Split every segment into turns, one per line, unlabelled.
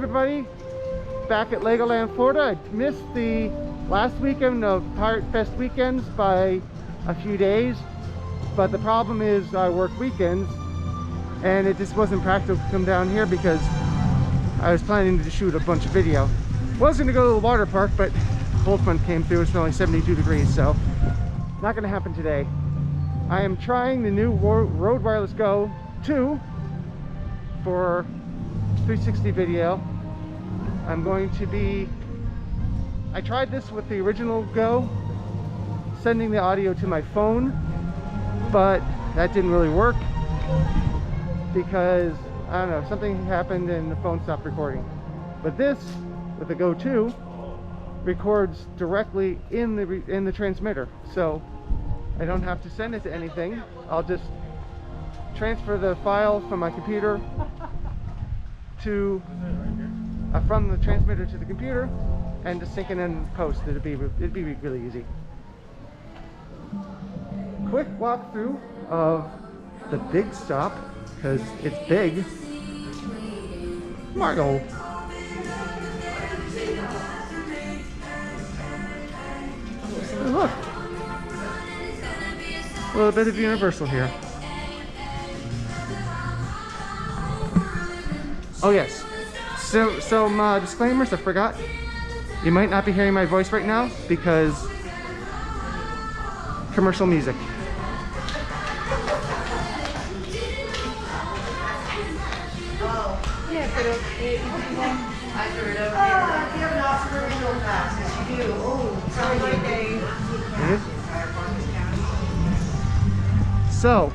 everybody. Back at Legoland Florida. I missed the last weekend of Pirate Fest weekends by a few days, but the problem is I work weekends and it just wasn't practical to come down here because I was planning to shoot a bunch of video. Was going to go to the water park, but cold front came through. It's only 72 degrees, so not going to happen today. I am trying the new Rode Wireless Go 2 for 360 video. I'm going to be, I tried this with the original Go, sending the audio to my phone, but that didn't really work because, I don't know, something happened and the phone stopped recording. But this, with the Go 2, records directly in the transmitter, so I don't have to send it to anything. I'll just transfer the file from my computer to from the transmitter to the computer and just sync it in post. It'd be really easy. Quick walkthrough of the big stop because it's big. Margot. Look, a little bit of Universal here. Oh yes. So some disclaimers I forgot. You might not be hearing my voice right now because commercial music.
Yeah, pero I threw it over here. You have an observational pass. Yes, you do. Oh, sorry, my day.
So,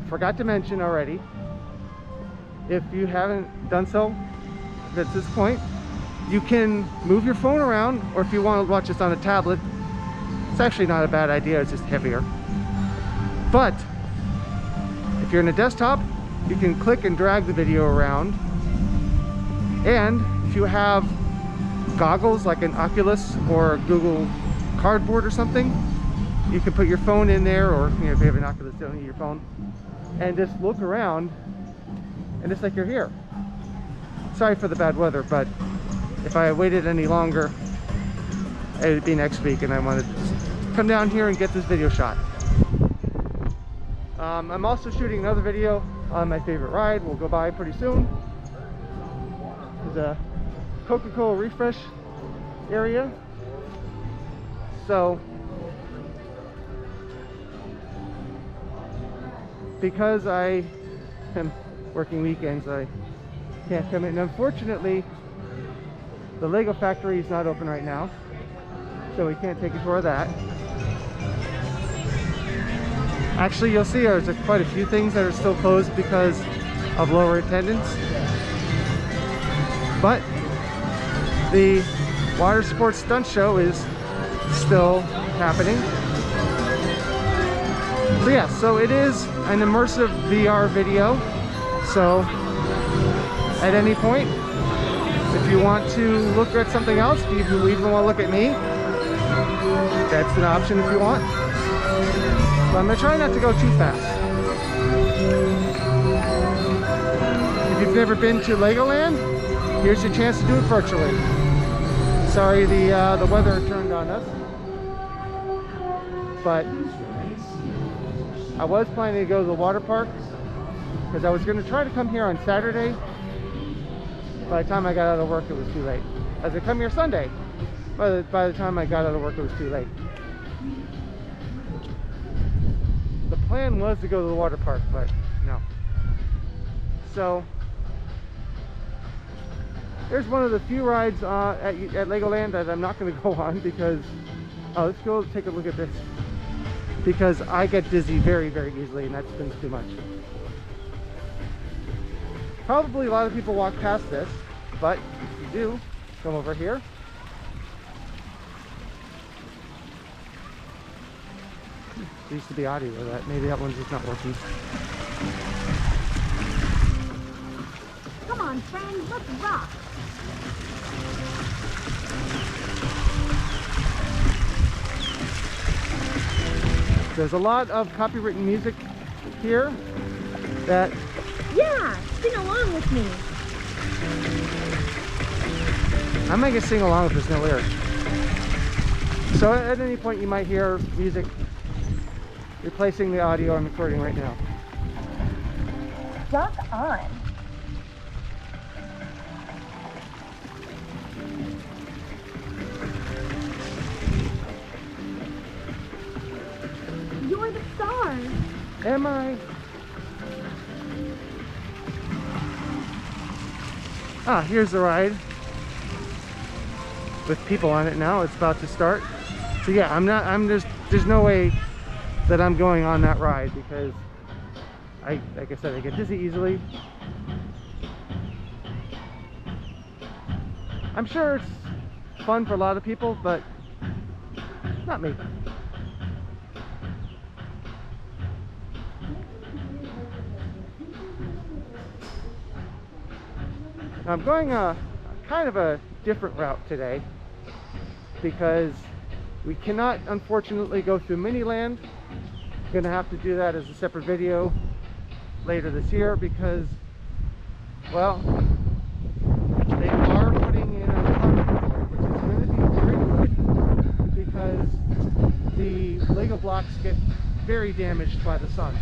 forgot to mention already, if you haven't done so at this point, you can move your phone around, or if you want to watch this on a tablet, it's actually not a bad idea, it's just heavier. But if you're in a desktop, you can click and drag the video around, and if you have goggles like an Oculus or Google Cardboard or something, you can put your phone in there, or if you have an Oculus, don't need your phone, and just look around and it's like you're here. Sorry for the bad weather, but if I waited any longer, it would be next week, and I wanted to just come down here and get this video shot. I'm also shooting another video on my favorite ride. We'll go by pretty soon. There's a Coca-Cola refresh area. So, because I am working weekends, I can't come in. Unfortunately, the Lego factory is not open right now, so we can't take a tour of that. Actually, you'll see there's quite a few things that are still closed because of lower attendance. But the water sports stunt show is still happening. So yeah, so it is an immersive VR video. So at any point, if you want to look at something else, if you even want to look at me, that's an option if you want. But I'm going to try not to go too fast. If you've never been to Legoland, here's your chance to do it virtually. Sorry, the weather turned on us. But I was planning to go to the water park because I was going to try to come here on Saturday. By the time I got out of work, it was too late. I was going to come here Sunday. By the time I got out of work, it was too late. The plan was to go to the water park, but no. So, there's one of the few rides at Legoland that I'm not going to go on because, oh, let's go take a look at this. Because I get dizzy very, very easily, and that spins too much. Probably a lot of people walk past this, but if you do, come over here. There used to be audio of that. Maybe that one's just not working.
Come on, friends, let's rock.
There's a lot of copywritten music here that...
Yeah, sing along with me.
I might just sing along if there's no lyrics. So at any point you might hear music replacing the audio I'm recording right now.
Rock on. You're the star.
Am I? Ah, here's the ride. With people on it now, it's about to start. So yeah, there's no way that I'm going on that ride because like I said, I get dizzy easily. I'm sure it's fun for a lot of people, but not me. I'm going kind of a different route today because we cannot unfortunately go through Miniland. Gonna have to do that as a separate video later this year because, well, they are putting in a carport, which is going to be very good because the Lego blocks get very damaged by the sun.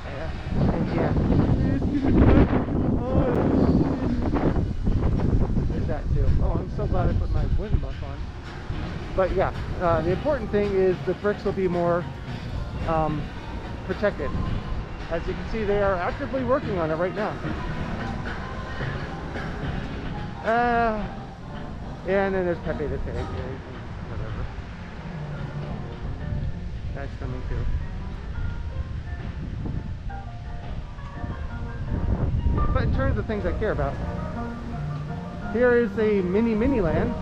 And yeah, there's that too. Oh, I'm so glad I put my wind buff on. But yeah, the important thing is the bricks will be more protected. As you can see, they are actively working on it right now. And then there's Pepe the Pig, whatever. That's coming too. But in terms of things I care about, here is a Miniland.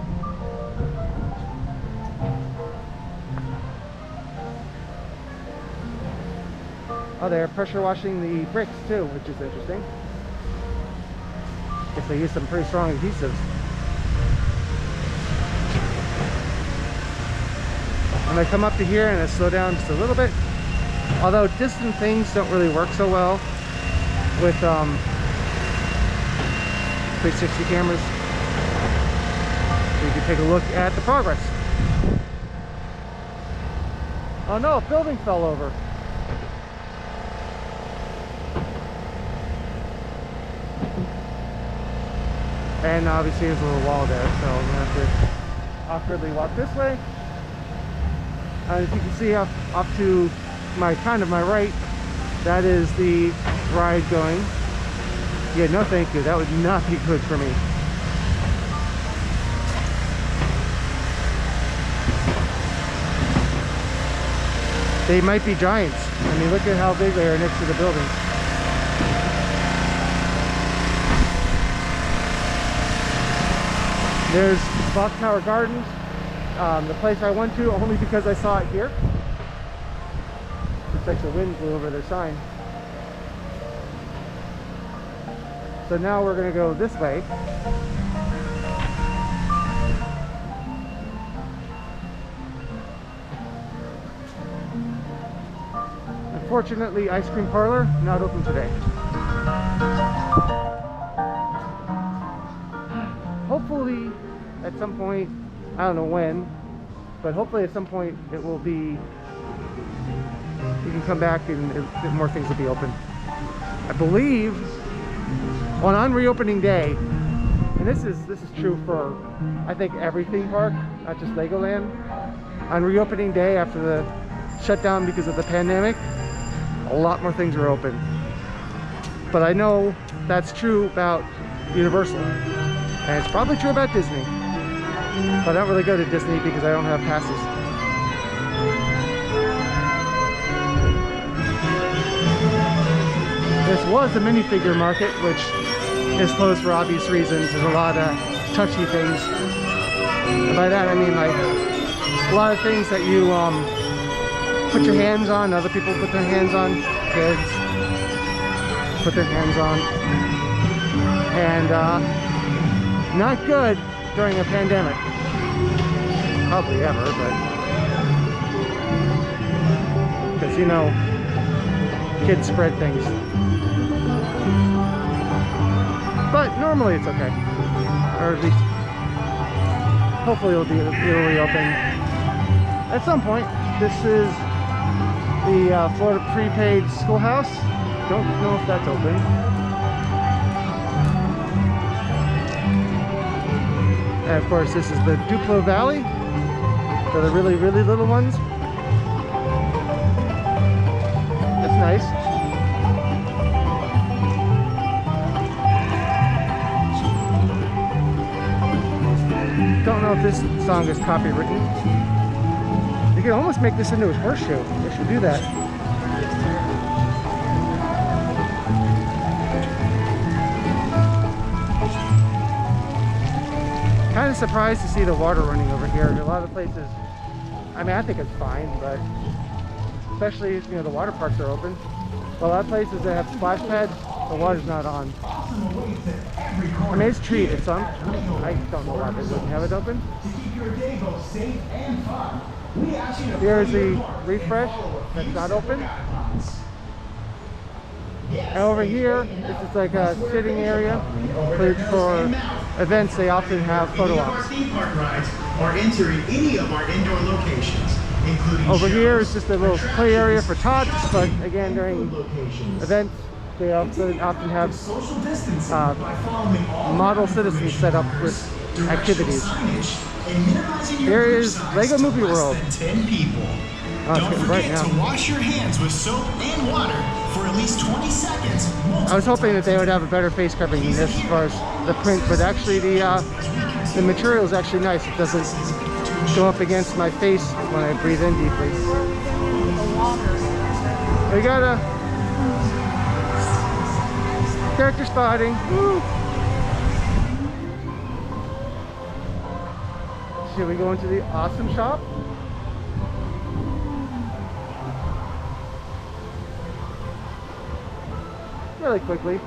Oh, they're pressure washing the bricks too, which is interesting. Guess they use some pretty strong adhesives. And I come up to here and I slow down just a little bit. Although distant things don't really work so well with 360 cameras. So you can take a look at the progress. Oh no, a building fell over. And obviously there's a little wall there, so I'm gonna have to awkwardly walk this way. As you can see off to my my right, that is the ride going. Yeah, no thank you, that would not be good for me. They might be giants. I mean, look at how big they are next to the building. There's Box Tower Gardens, the place I went to only because I saw it here. Looks like the wind blew over their sign. So now we're going to go this way. Unfortunately, Ice Cream Parlor not open today. Hopefully at some point, I don't know when, but hopefully at some point it will be, you can come back and more things will be open. I believe on reopening day, and this is true for I think every theme park, not just Legoland. On reopening day after the shutdown because of the pandemic, a lot more things are open. But I know that's true about Universal. And it's probably true about Disney. But I don't really go to Disney because I don't have passes. This was a minifigure market, which is closed for obvious reasons. There's a lot of touchy things. And by that I mean like a lot of things that you put your hands on, other people put their hands on, kids put their hands on. And not good during a pandemic. Probably ever, but because you know, kids spread things. normally it's okay, or at least hopefully it'll reopen at some point. This is the Florida prepaid schoolhouse. Don't know if that's open. And of course, this is the Duplo Valley for the really little ones. That's nice. Don't know if this song is copywritten. You can almost make this into a horse show. They should do that. Kind of surprised to see the water running over here. A lot of places, I mean, I think it's fine, but especially, you know, the water parks are open. Well, a lot of places that have splash pads, the water's not on. I mean, it's treated, so I don't know why they wouldn't have it open. Here's the refresh that's not open. And over here, this is like a sitting area for events. They often have photo ops.
Or entering any of our indoor locations, including
over here is just a little play area for tots, but again, during events, they often have model citizens set up with activities. Here is Lego Movie World. Oh,
Don't forget to wash your hands with soap and water for at least 20 seconds.
I was hoping that they would have a better face covering than this as far as the print, but actually the material is actually nice. It doesn't go up against my face when I breathe in deeply. We got a character spotting. Woo. Should we go into the awesome shop? Really quickly.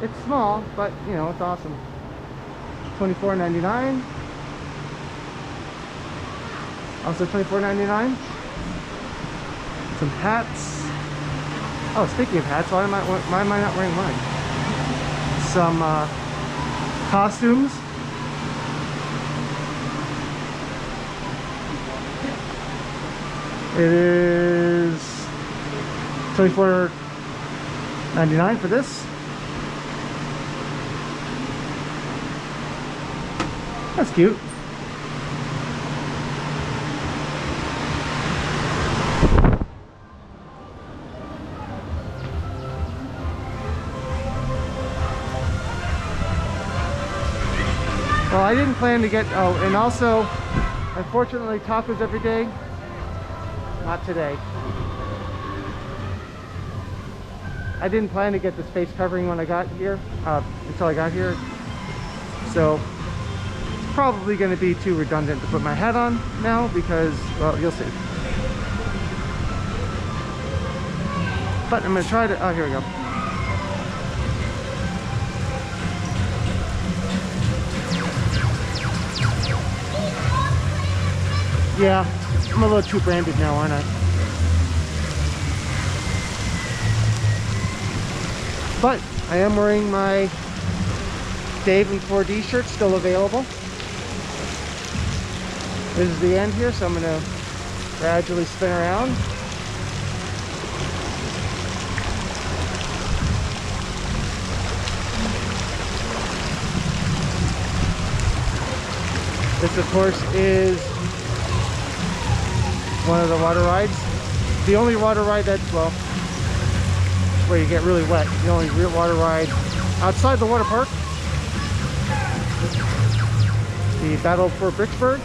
It's small, but you know, it's awesome. $24.99. Also $24.99. Some hats. Oh, speaking of hats, why am I not wearing mine? Some costumes. It is $24.99 for this. That's cute. Well, I didn't plan to get, oh, and also, unfortunately, tacos every day. Not today. I didn't plan to get this face covering when I got here, until I got here. So, it's probably going to be too redundant to put my hat on now because, well, you'll see. But I'm going to try to, oh, here we go. Yeah, I'm a little too branded now, aren't I? But I am wearing my Dave and 4D shirt, still available. This is the end here, so I'm going to gradually spin around. This, of course, is one of the water rides. The only water ride that's, well, where you get really wet. The only real water ride outside the water park. The Battle for Bricksburg.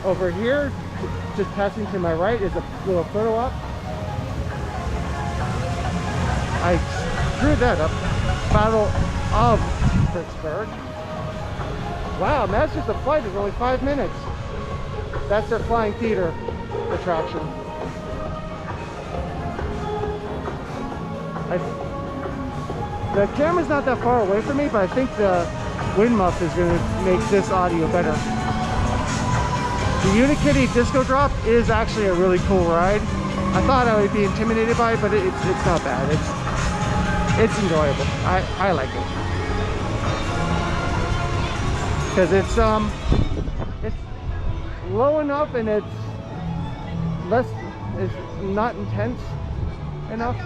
Over here, just passing to my right, is a little photo op. I screwed that up. Battle of Bricksburg. Wow, and that's just a flight. It's only 5 minutes. That's their flying theater attraction. The camera's not that far away from me, but I think the wind muff is going to make this audio better. The Unikitty Disco Drop is actually a really cool ride. I thought I would be intimidated by it, but it's not bad. It's enjoyable. I like it because it's low enough and it's not intense enough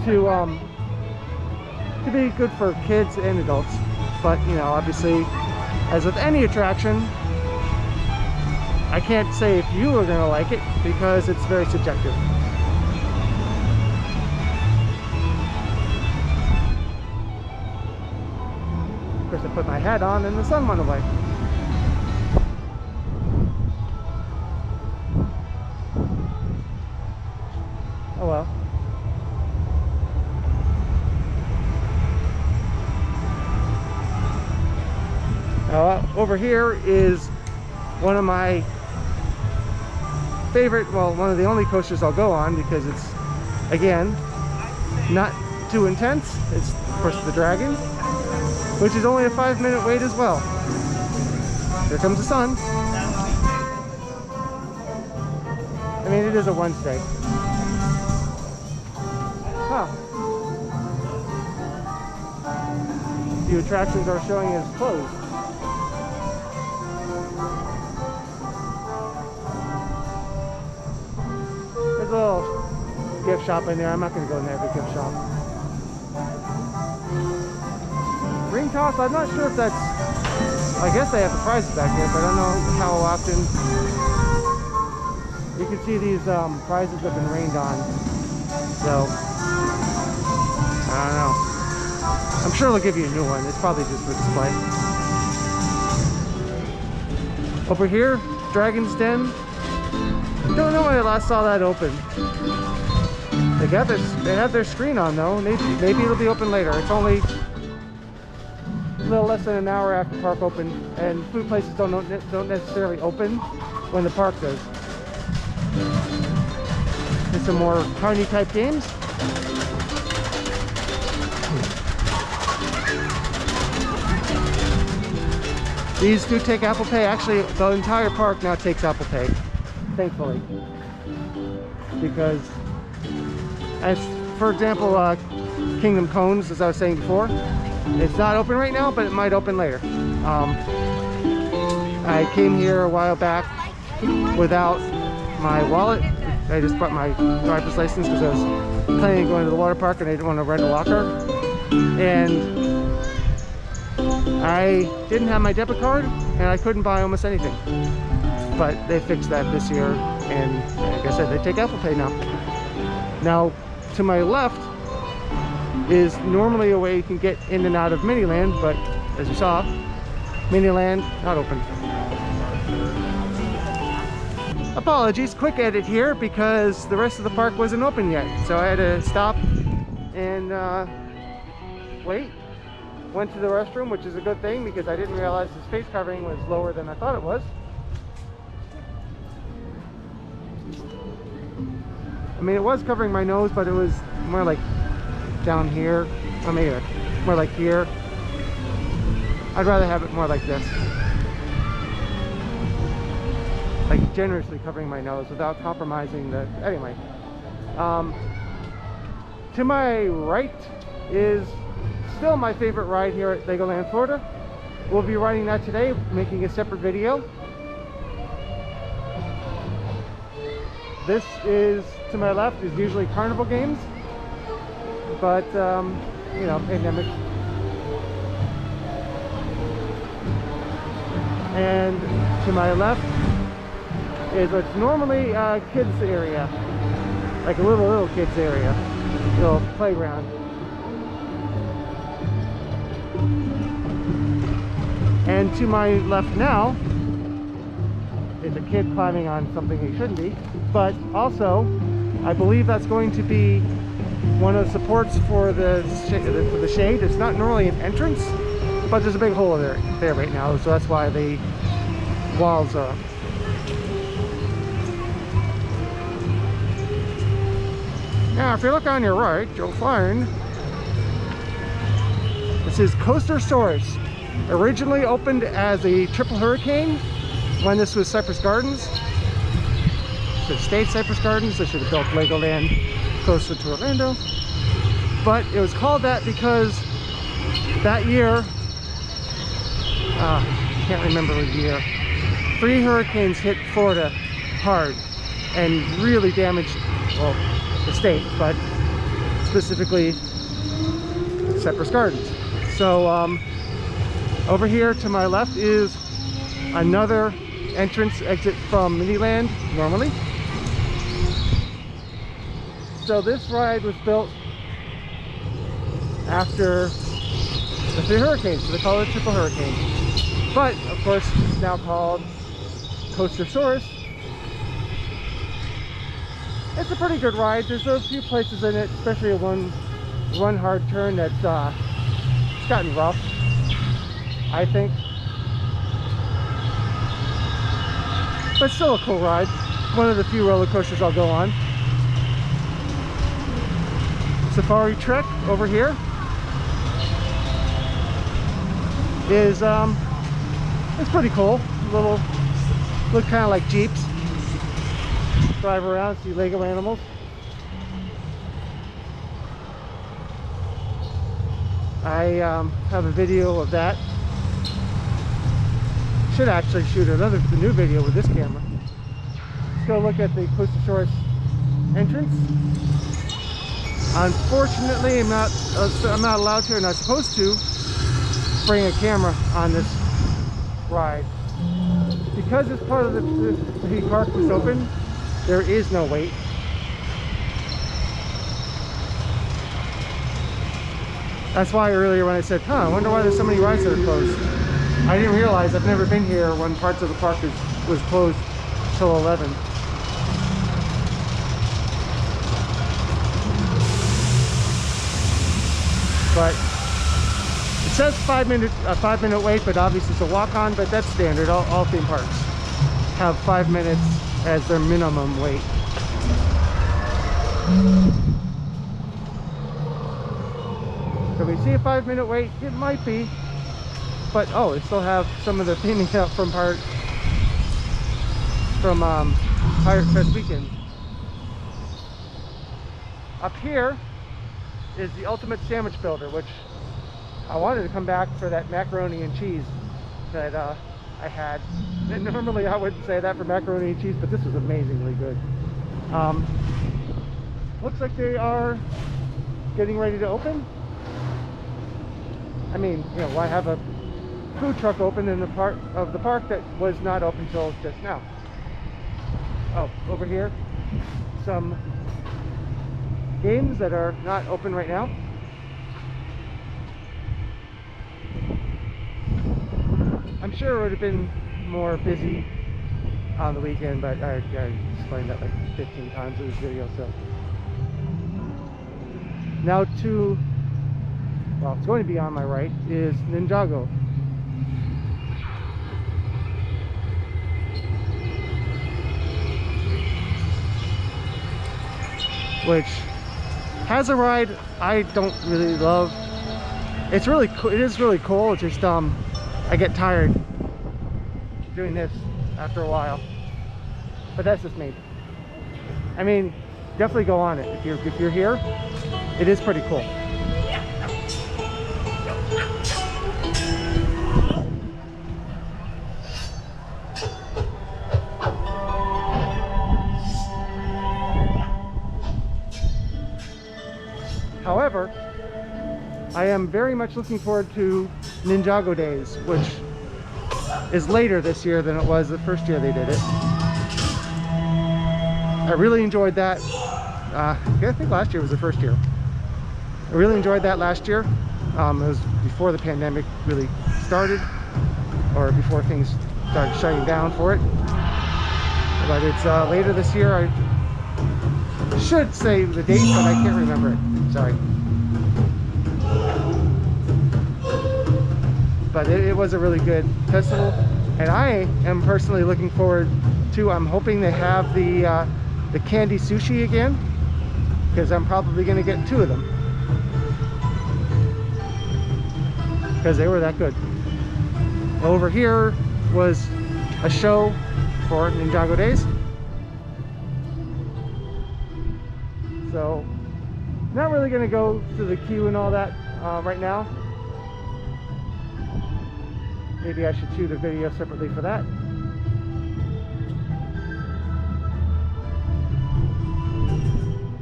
to be good for kids and adults. But you know, obviously, as with any attraction, I can't say if you are going to like it because it's very subjective. Of course, I put my hat on and the sun went away. Oh well. Now, over here is one of my favorite, well, one of the only coasters I'll go on because it's, again, not too intense. It's, of course, the Dragon, which is only a 5-minute wait as well. Here comes the sun. I mean, it is a Wednesday. Huh. The attractions are showing as closed. There's a little gift shop in there. I'm not going to go in there, the gift shop. Ring toss, I'm not sure if that's, I guess they have the prizes back there, but I don't know how often. You can see these prizes have been rained on, so I don't know. I'm sure they'll give you a new one. It's probably just for display. Over here, Dragon's Den. Don't know when I last saw that open. They have their screen on though. Maybe it'll be open later. It's only a little less than an hour after park open, and food places don't necessarily open when the park does. And some more carny type games. These do take Apple Pay. Actually, the entire park now takes Apple Pay, thankfully. Because, as for example, Kingdom Cones, as I was saying before, it's not open right now, but it might open later. I came here a while back without my wallet. I just brought my driver's license because I was planning on going to the water park and I didn't want to rent a locker. And I didn't have my debit card and I couldn't buy almost anything. But they fixed that this year, and like I said, they take Apple Pay now. Now, to my left is normally a way you can get in and out of Miniland, but as you saw, Miniland not open. Apologies, quick edit here because the rest of the park wasn't open yet, so I had to stop and wait. Went to the restroom, which is a good thing because I didn't realize the face covering was lower than I thought it was. I mean, it was covering my nose, but it was more like down here. I mean, more like here. I'd rather have it more like this. Like generously covering my nose without compromising the... Anyway. To my right is still my favorite ride here at Legoland Florida. We'll be riding that today, making a separate video. This is, to my left, is usually carnival games, but you know, pandemic. And to my left is what's normally a kids area, like a little kids area, little playground. And to my left now is a kid climbing on something he shouldn't be, but also I believe that's going to be one of the supports for the shade. It's not normally an entrance, but there's a big hole there right now, so that's why the walls are up. Now if you look on your right, you'll find This is Coastersaurus. Originally opened as a triple hurricane when this was Cypress Gardens. Should have stayed Cypress Gardens. They should have built Legoland closer to Orlando. But it was called that because that year, can't remember the year, 3 hurricanes hit Florida hard and really damaged, well, the state, but specifically Cypress Gardens. So over here to my left is another entrance exit from Miniland normally. So this ride was built after the 3 hurricanes, so they call it triple hurricane. But of course it's now called Coastersaurus. It's a pretty good ride. There's a few places in it, especially one hard turn that's it's gotten rough, I think. But still a cool ride. One of the few roller coasters I'll go on. Safari Trek over here is it's pretty cool. Look kind of like Jeeps. Drive around, see Lego animals. I have a video of that. Should actually shoot the new video with this camera. Let's go look at the Coastersaurus entrance. Unfortunately, I'm not allowed to, and I'm supposed to bring a camera on this ride. Because it's part of the park was open, there is no wait. That's why earlier when I said, I wonder why there's so many rides that are closed. I didn't realize I've never been here when parts of the park was closed till 11. But it says 5 minute wait, but obviously it's a walk-on, but that's standard. All theme parks have 5 minutes as their minimum wait. So we see a 5 minute wait. It might be, but they still have some of the theming out from Pirate Fest weekend. Up here is the Ultimate Sandwich Builder, which I wanted to come back for that macaroni and cheese that I had. And normally I wouldn't say that for macaroni and cheese, but this was amazingly good. Looks like they are getting ready to open. I mean, why have a food truck open in the part of the park that was not open till just now? Oh, over here, some games that are not open right now. I'm sure it would have been more busy on the weekend, but I explained that like 15 times in this video. So now it's going to be on my right is Ninjago. Which has a ride I don't really love. It's really cool. It is really cool. It's just I get tired doing this after a while. But that's just me. I mean, definitely go on it if you're here. It is pretty cool. However, I am very much looking forward to Ninjago Days, which is later this year than it was the first year they did it. I really enjoyed that. I think last year was the first year. I really enjoyed that last year. It was before the pandemic really started, or before things started shutting down for it. But it's later this year. I should say the date, but I can't remember it. Sorry. But it was a really good festival, and I am personally looking forward to, I'm hoping they have the candy sushi again, because I'm probably going to get 2 of them. because they were that good. Over here was a show for Ninjago Days. So, not really going to go to the queue and all that right now. Maybe I should shoot a video separately for that.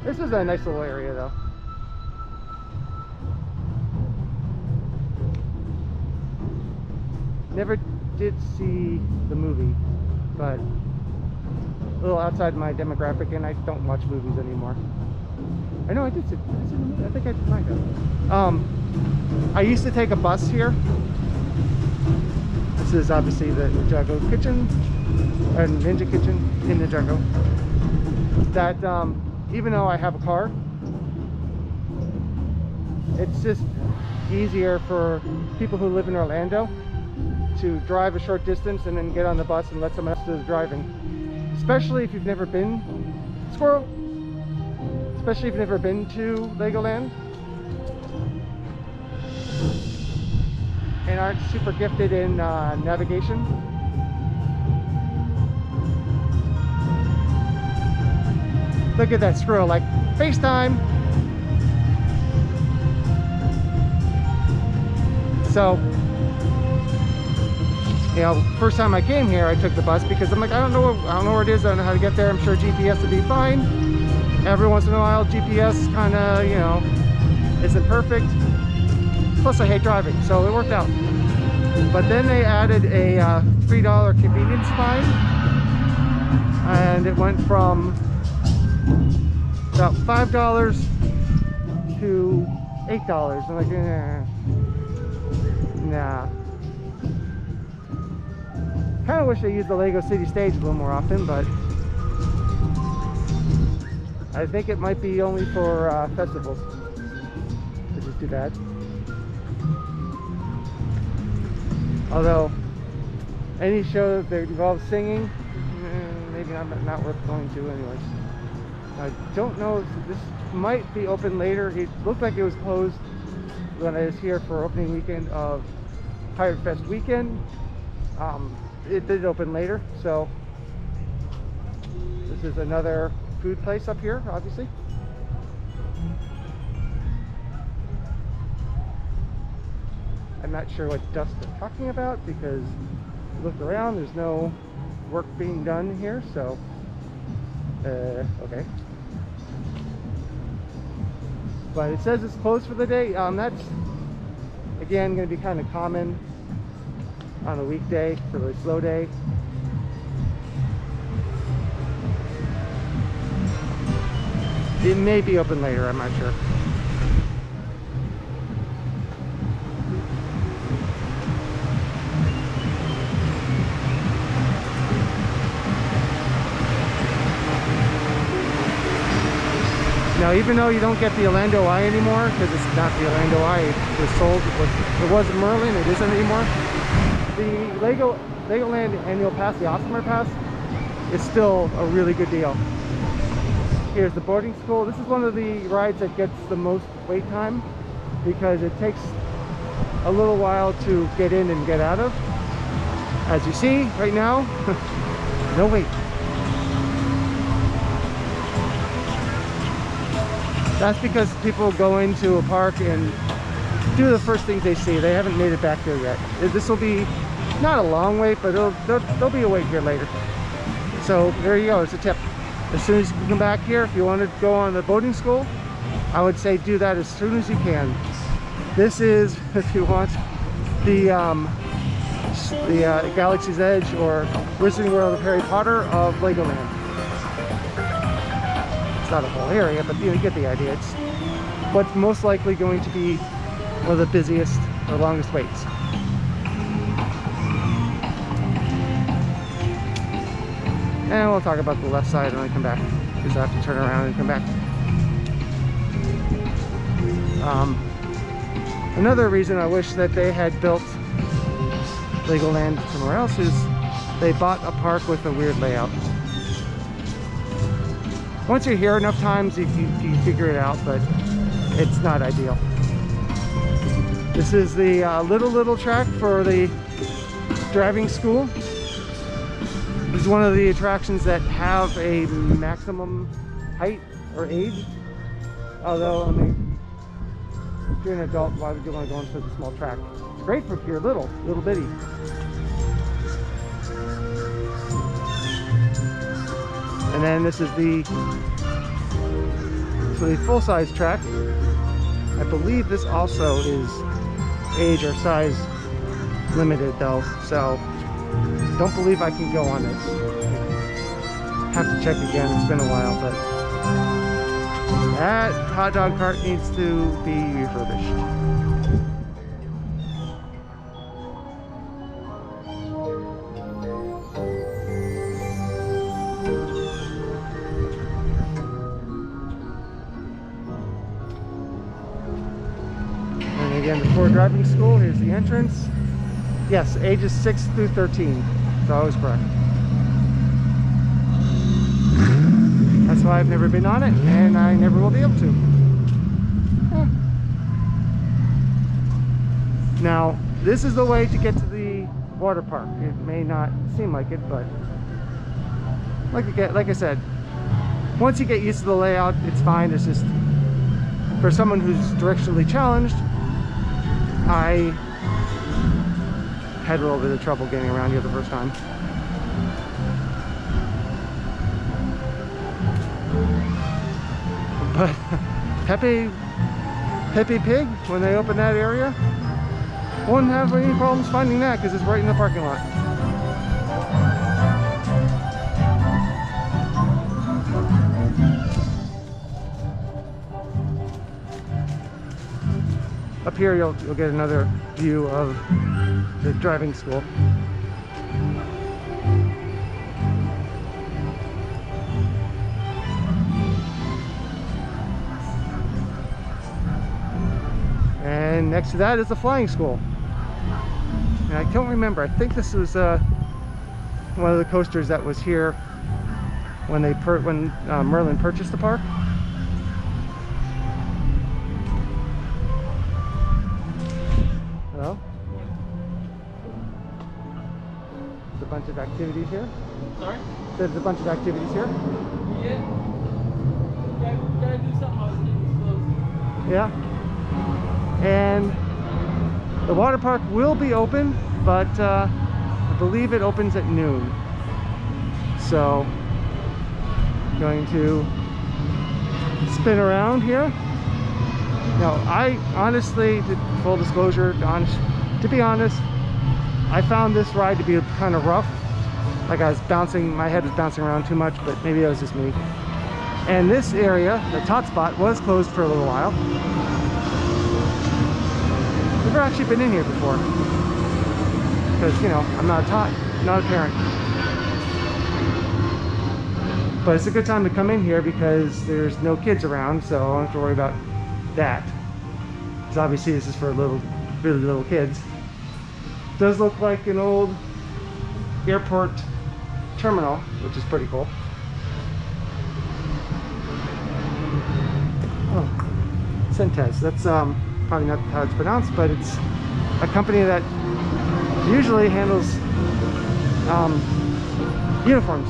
This is a nice little area though. Never did see the movie, but a little outside my demographic, and I don't watch movies anymore. I know I did see the movie. I think I might have. I used to take a bus here. This is obviously the Ninjago kitchen, or Ninja Kitchen in Ninjago. That even though I have a car, it's just easier for people who live in Orlando to drive a short distance and then get on the bus and let someone else do the driving. Especially if you've never been, squirrel, especially if you've never been to Legoland and aren't super gifted in navigation. Look at that squirrel, like FaceTime. So, you know, first time I came here, I took the bus because I'm like, I don't know where it is. I don't know how to get there. I'm sure GPS would be fine. Every once in a while, GPS kind of, you know, isn't perfect. Plus, I hate driving, so it worked out. But then they added a $3 convenience fine, and it went from about $5 to $8. I'm like, nah. Kind of wish they used the Lego City stage a little more often, but I think it might be only for festivals, which is too bad. Although any show that involves singing, maybe not worth going to anyways. I don't know if this might be open later. It looked like it was closed when I was here for opening weekend of Pirate Fest weekend. It did open later, so this is another food place up here, obviously. I'm not sure what dust they're talking about because look around, there's no work being done here, so okay. But it says it's closed for the day. That's again going to be kind of common on a weekday for the slow day. It may be open later, I'm not sure. Now, even though you don't get the Orlando Eye anymore, because it's not the Orlando Eye, it was sold, it was Merlin, it isn't anymore. The Legoland annual pass, the Osmer pass, is still a really good deal. Here's the boarding school. This is one of the rides that gets the most wait time because it takes a little while to get in and get out of. As you see right now, no wait. That's because people go into a park and do the first things they see. They haven't made it back there yet. This will be not a long wait, but there'll be a wait here later. So there you go, it's a tip. As soon as you come back here, if you want to go on the boating school, I would say do that as soon as you can. This is, if you want, the Galaxy's Edge or Wizarding World of Harry Potter of Legoland. It's not a whole area, but you get the idea. It's what's most likely going to be one of the busiest or longest waits. And we'll talk about the left side when I come back, because I have to turn around and come back. Another reason I wish that they had built Legoland somewhere else is they bought a park with a weird layout. Once you're here enough times, you figure it out, but it's not ideal. This is the little track for the driving school. This is one of the attractions that have a maximum height or age. Although, I mean, if you're an adult, why would you want to go on such a small track? It's great for if you're little bitty. And then this is the full-size track. I believe this also is age or size limited though, so don't believe I can go on this. Have to check again, it's been a while, but that hot dog cart needs to be refurbished. Again, before driving school, here's the entrance. Yes, ages 6 through 13. So I was correct. That's why I've never been on it, and I never will be able to. Now, this is the way to get to the water park. It may not seem like it, but like I said, once you get used to the layout, it's fine. It's just for someone who's directionally challenged, I had a little bit of trouble getting around here the first time. But Pepe Pig, when they open that area, won't have any problems finding that because it's right in the parking lot. Up here you'll get another view of the driving school. And next to that is the flying school. And I don't remember, I think this was one of the coasters that was here when Merlin purchased the park. Hello? There's a bunch of activities here.
Sorry?
There's a bunch of activities here.
Yeah. Gotta do something else. It's closed.
Yeah. And the water park will be open, but I believe it opens at noon. So, going to spin around here. Now, I honestly, full disclosure, to be honest, I found this ride to be kind of rough. Like I was bouncing, my head was bouncing around too much, but maybe that was just me. And this area, the tot spot, was closed for a little while. Never actually been in here before. Because, you know, I'm not a tot, not a parent. But it's a good time to come in here because there's no kids around, so I don't have to worry about that. Because obviously this is for really little kids. It does look like an old airport terminal, which is pretty cool. Oh, Centez. That's probably not how it's pronounced, but it's a company that usually handles uniforms.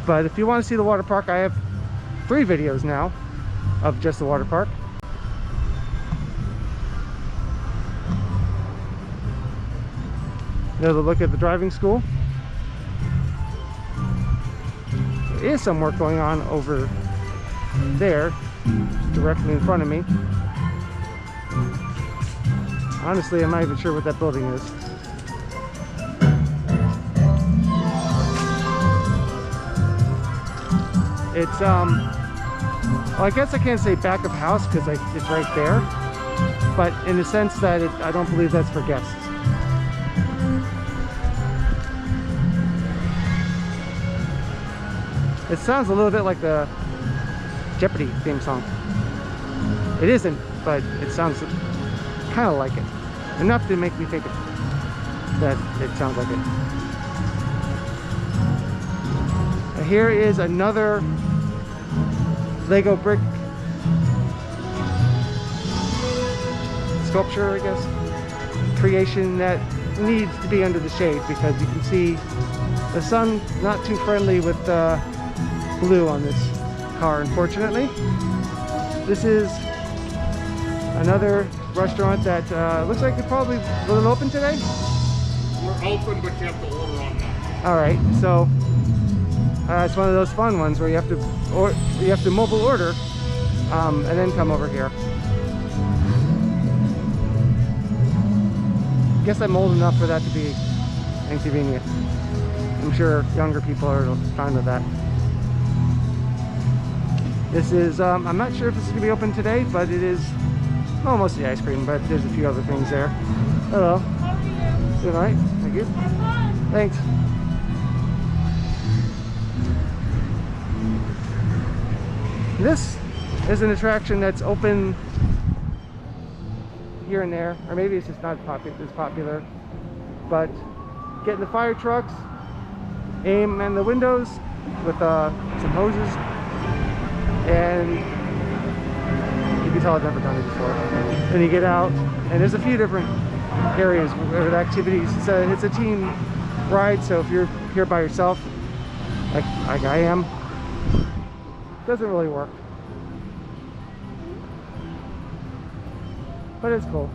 But if you want to see the water park, I have 3 videos now of just the water park. Another look at the driving school. There is some work going on over there, directly in front of me. Honestly, I'm not even sure what that building is. It's well, I guess I can't say back of house because it's right there, but in the sense that I don't believe that's for guests. It sounds a little bit like the Jeopardy theme song. It isn't, but it sounds kind of like it. Enough to make me think of it. That it sounds like it. Here is another Lego brick sculpture, I guess, creation that needs to be under the shade because you can see the sun not too friendly with blue on this car, unfortunately. This is another restaurant that looks like it probably will open today.
We're open, but you have to order online.
All right, so it's one of those fun ones where you have to mobile order and then come over here. I guess I'm old enough for that to be inconvenient. I'm sure younger people are fine with that. This is, I'm not sure if this is going to be open today, but it is, well, mostly ice cream, but there's a few other things there. Hello.
How are you?
Good night. Thank you.
Have fun.
Thanks. This is an attraction that's open here and there, or maybe it's just not as popular, but getting the fire trucks, aim in the windows with some hoses, and you can tell I've never done it before. Then you get out, and there's a few different areas with activities. It's a team ride, so if you're here by yourself, like I am, it doesn't really work. But it's cool.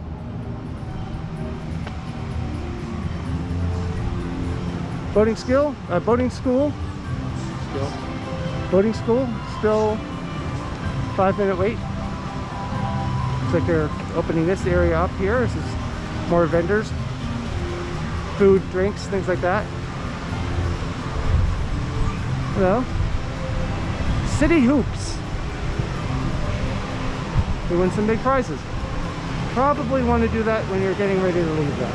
Boating school, still 5-minute wait. Looks like they're opening this area up here. This is more vendors, food, drinks, things like that. Hello. City Hoops. We win some big prizes. Probably want to do that when you're getting ready to leave though.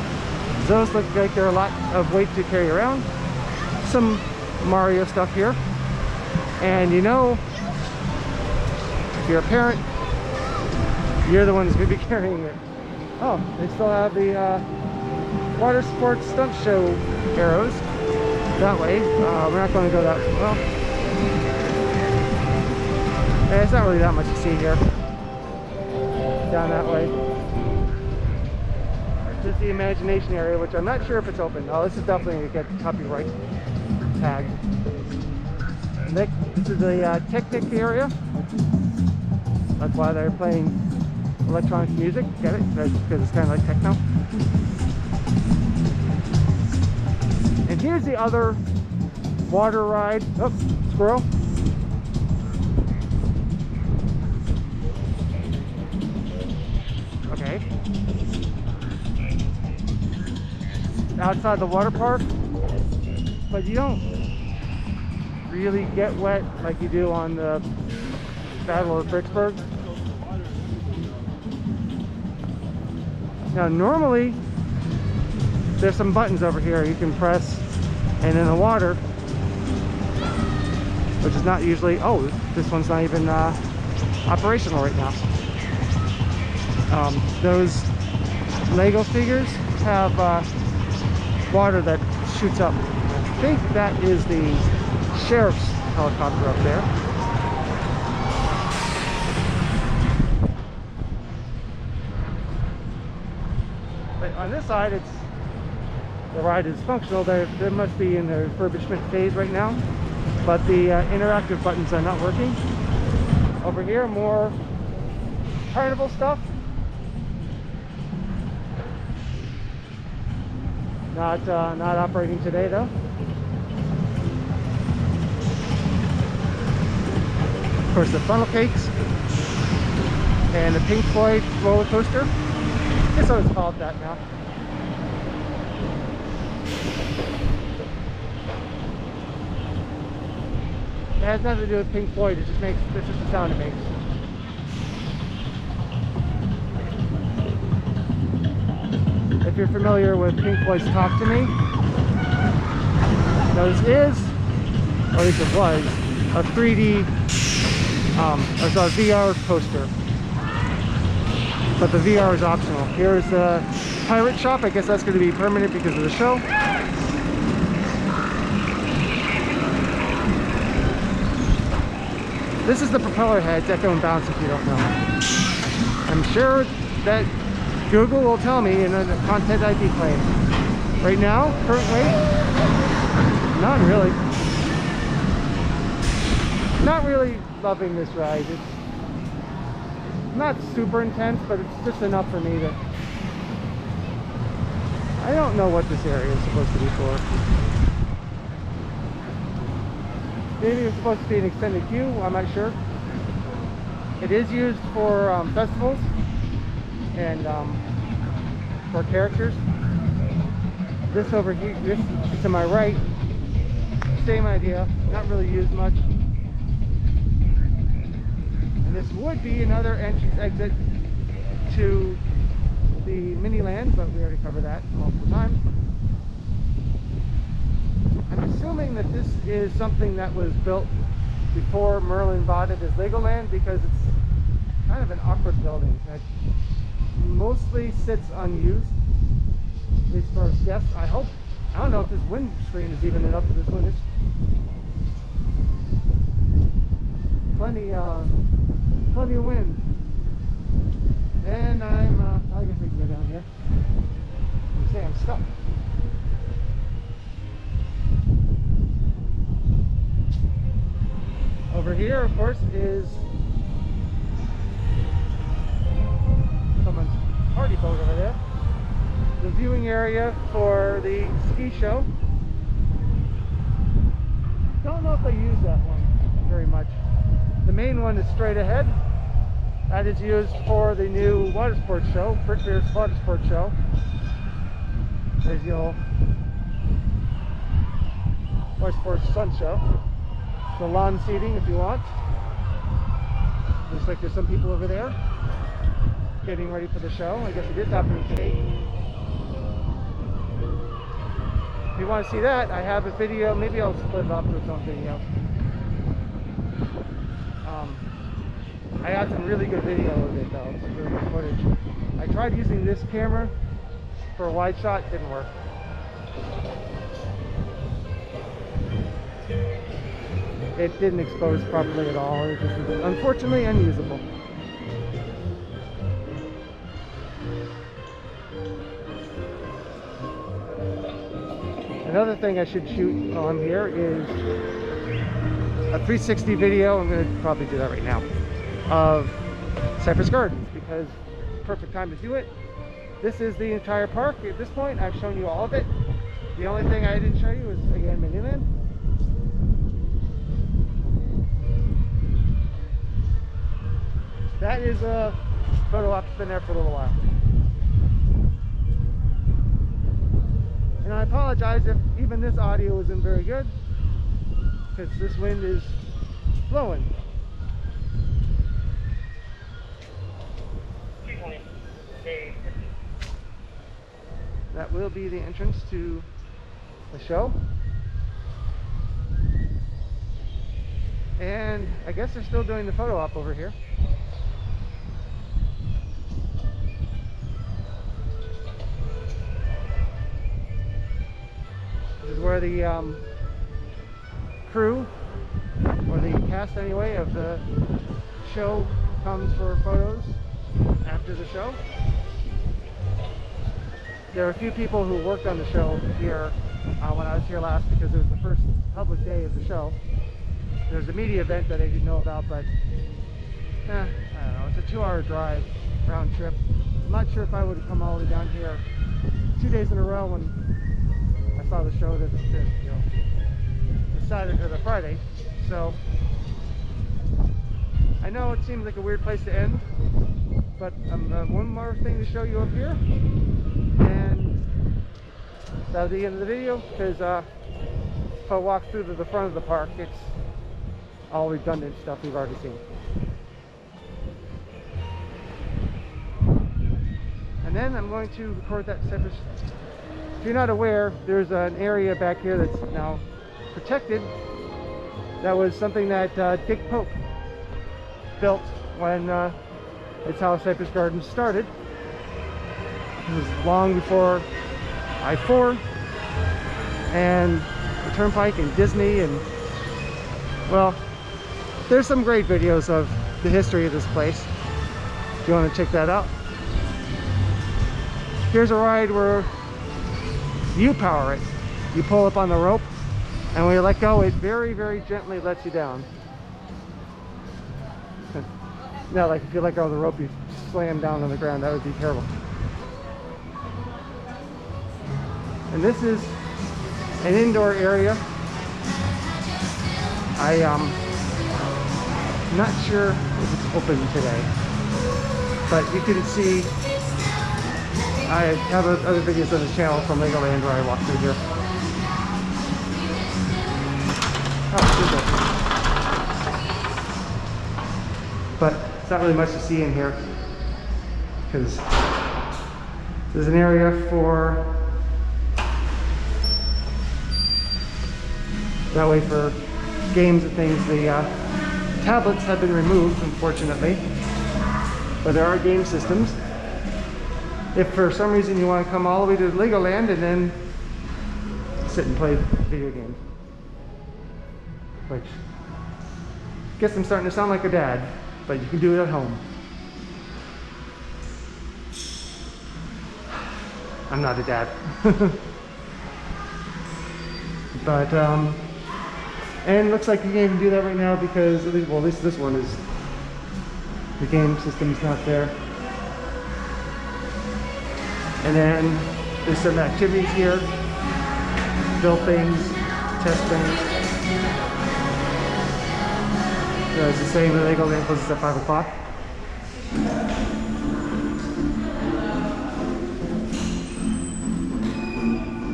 Those look like they're a lot of weight to carry around. Some Mario stuff here. And you know, if you're a parent, you're the one who's going to be carrying it. Oh, they still have the water sports stunt show arrows that way. We're not going to go that way. Well, yeah, it's not really that much to see here. Down that way. This is the imagination area, which I'm not sure if it's open. Oh, this is definitely going to get copyright tagged. This is the Technic area. That's why they're playing electronic music. Get it? Because it's kind of like techno. And here's the other water ride. Oh, squirrel. Okay. Outside the water park, but you don't really get wet like you do on the Battle of Vicksburg. Now normally there's some buttons over here you can press, and in the water, which is not usually, oh, this one's not even operational right now. Those Lego figures have water that shoots up. I think that is the sheriff's helicopter up there. But on this side, the ride is functional. They must be in the refurbishment phase right now, but the interactive buttons are not working. Over here, more carnival stuff. Not operating today though. Of course, the funnel cakes and the Pink Floyd roller coaster. I guess I was called that now. It has nothing to do with Pink Floyd. This is just the sound it makes. If you're familiar with Pink Floyd's Talk to Me, now this is, or at least it was, a 3D, or so a VR coaster, but the VR is optional. Here's the pirate shop. I guess that's going to be permanent because of the show. This is the propeller heads, Echo and Bounce, if you don't know. I'm sure that Google will tell me in a content ID claim. Right now, current weight, not really. Not really loving this ride. It's not super intense, but it's just enough for me to... I don't know what this area is supposed to be for. Maybe it's supposed to be an extended queue, I'm not sure. It is used for festivals and for characters. This over here, this to my right, same idea, not really used much. And this would be another entrance exit to the Miniland, but we already covered that multiple times. I'm assuming that this is something that was built before Merlin bought it as Legoland, because it's kind of an awkward building that mostly sits unused, at least for guests. I hope. I don't know if this windscreen is even enough for this one. It's plenty of wind. And I guess we can go down here. You say I'm stuck. Over here, of course, is someone's party boat over there. The viewing area for the ski show. Don't know if they use that one very much. The main one is straight ahead. That is used for the new water sports show, Brickbeer's water sports show. There's the old water sports sun show. The lawn seating if you want. Looks like there's some people over there getting ready for the show. I guess it is happening today. If you want to see that, I have a video. Maybe I'll split it up to its own video. I had some really good video of it though, some really good footage. I tried using this camera for a wide shot, didn't work. It didn't expose properly at all. It just was unfortunately unusable. Another thing I should shoot on here is a 360 video. I'm going to probably do that right now, of Cypress Gardens, because perfect time to do it. This is the entire park. At this point, I've shown you all of it. The only thing I didn't show you is, again, Miniland. That is a photo op that's been there for a little while. And I apologize if even this audio isn't very good, because this wind is blowing. That will be the entrance to the show. And I guess they're still doing the photo op over here. This is where the crew, or the cast anyway, of the show comes for photos after the show. There are a few people who worked on the show here when I was here last, because it was the first public day of the show. There's a media event that I didn't know about, but I don't know, it's a 2-hour drive round trip. I'm not sure if I would have come all the way down here 2 days in a row when I saw the show the Saturday or the Friday. So I know it seems like a weird place to end, but one more thing to show you up here, and that'll be the end of the video, because if I walk through to the front of the park, it's all redundant stuff we've already seen. And then I'm going to record that Cypress. If you're not aware, there's an area back here that's now protected. That was something that Dick Pope built when it's how Cypress Gardens started. It was long before I-4 and the Turnpike and Disney, and well, there's some great videos of the history of this place if you want to check that out. Here's a ride where you power it. You pull up on the rope, and when you let go, it very, very gently lets you down. Now, like if you let go of the rope, you slam down on the ground. That would be terrible. And this is an indoor area. I'm not sure if it's open today, but you can see I have other videos on this channel from Legoland where I walk through here. Oh, it's open. But it's not really much to see in here because there's an area for that way for games and things. The tablets have been removed, unfortunately, but there are game systems. If for some reason you want to come all the way to Legoland and then sit and play video games, which I guess I'm starting to sound like a dad, but you can do it at home. I'm not a dad. But and it looks like you can't even do that right now because at least this one is, the game system's not there. And then there's some activities here, build things, test things. So it's the same with Legoland closes at 5 o'clock.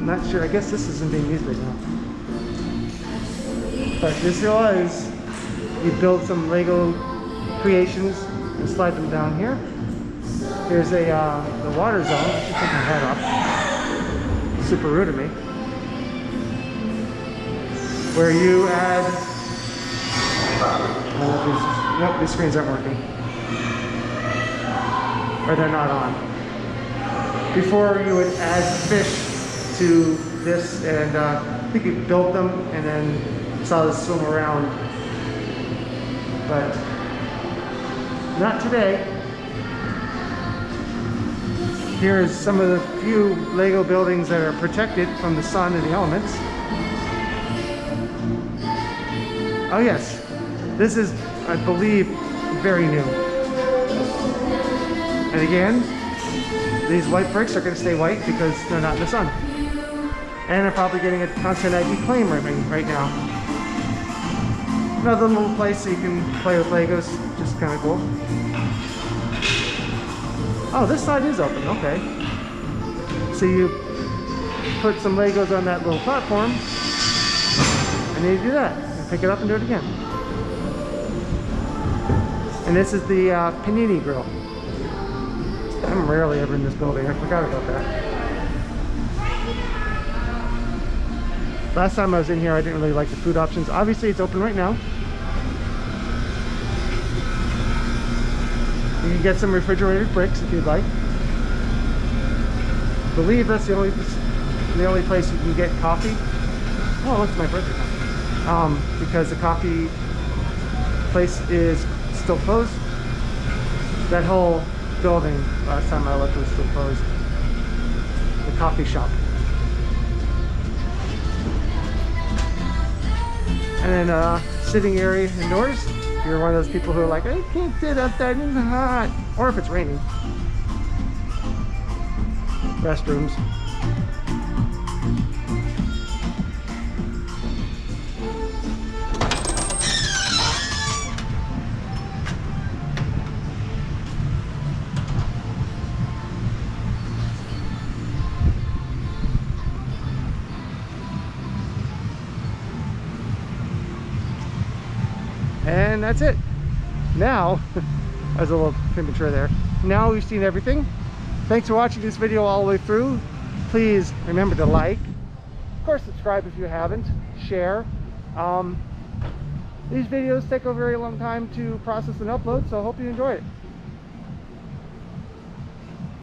Not sure, I guess this isn't being used right now. But this was, you build some Lego creations and slide them down here. Here's a the water zone. I should take my hat off. Super rude of me. Where you add. Nope, these screens aren't working. Or they're not on. Before you would add fish to this, and I think you built them and then saw this swim around. But not today. Here's some of the few Lego buildings that are protected from the sun and the elements. Oh yes, this is, I believe, very new. And again, these white bricks are going to stay white because they're not in the sun. And they're probably getting a constant ID claim right now. Another little place so you can play with Legos, just kind of cool. Oh, this side is open, okay. So you put some Legos on that little platform, and then you do that. And pick it up and do it again. And this is the panini grill. I'm rarely ever in this building, I forgot about that. Last time I was in here, I didn't really like the food options. Obviously, it's open right now. You can get some refrigerated bricks if you'd like. I believe that's the only place you can get coffee. Oh, it's my birthday coffee. Because the coffee place is still closed. That whole building, last time I looked, was still closed. The coffee shop. And then sitting area indoors. If you're one of those people who are like, I can't sit outside, it's hot. Or if it's raining. Restrooms. And that's it. Now, I was a little premature there. Now we've seen everything. Thanks for watching this video all the way through. Please remember to like. Of course, subscribe if you haven't. Share. These videos take a very long time to process and upload, so I hope you enjoy it.